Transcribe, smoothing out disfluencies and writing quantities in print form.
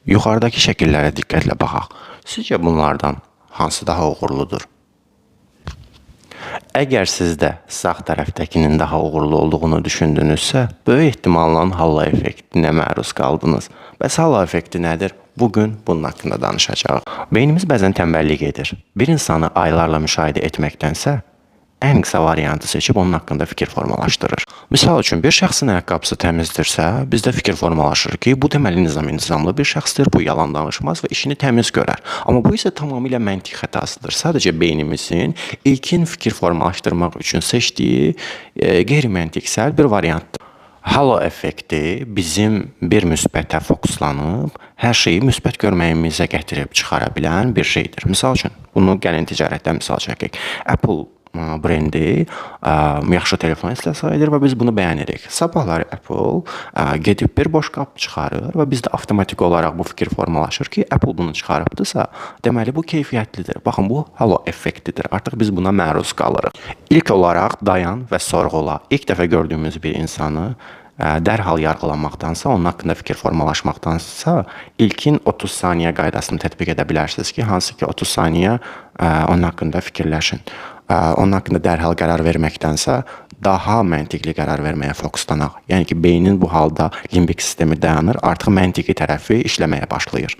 Yuxarıdakı şəkillərə diqqətlə baxaq. Sizcə bunlardan hansı daha uğurludur? Əgər sizdə sağ tərəfdəkinin daha uğurlu olduğunu düşündünüzsə, böyük ehtimalla halo effektinə məruz qaldınız. Bəs halo effekti nədir? Bugün bunun haqqında danışacağıq. Beynimiz bəzən tənbəllik edir. Bir insanı aylarla müşahidə etməkdənsə, ən qısa variantı seçib onun haqqında fikir formalaşdırır. Misal üçün, bir şəxsin ayaqqabısı təmizdirsə, bizdə fikir formalaşır ki, bu deməli nizamlı bir şəxsdir, bu yalan danışmaz və işini təmiz görər. Amma bu isə tamamilə məntiq xətasıdır. Sadəcə beynimizin ilkin fikir formalaşdırmaq üçün seçdiyi qeyri-məntiqsəl bir variantdır. Halo effekti bizim bir müsbətə fokuslanıb, hər şeyi müsbət görməyimizə gətirib çıxara bilən bir şeydir. Misal üçün, bunu gəlin ticarətdən misal çəkək. Apple brendi yaxşı telefon istehsal edir və biz bunu bəyənirik. Sabahları Apple gedib bir boş qap çıxarır və bizdə avtomatik olaraq bu fikir formalaşır ki, Apple bunu çıxarıbdırsa, deməli bu keyfiyyətlidir. Baxın, bu halo effektidir. Artıq biz buna məruz qalırıq. İlk olaraq dayan və sorğula. İlk dəfə gördüyümüz bir insanı dərhal yargılamaqdansa, onun haqqında fikir formalaşmaqdansa, ilkin 30 saniyə qaydasını tətbiq edə bilərsiniz ki, hansı ki 30 saniyə onun haqqında fikirləşin. Onun haqqında dərhal qərar verməkdənsə, daha məntiqli qərar verməyə fokuslanaq. Yəni ki, beynin bu halda limbik sistemi dayanır, artıq məntiqi tərəfi işləməyə başlayır.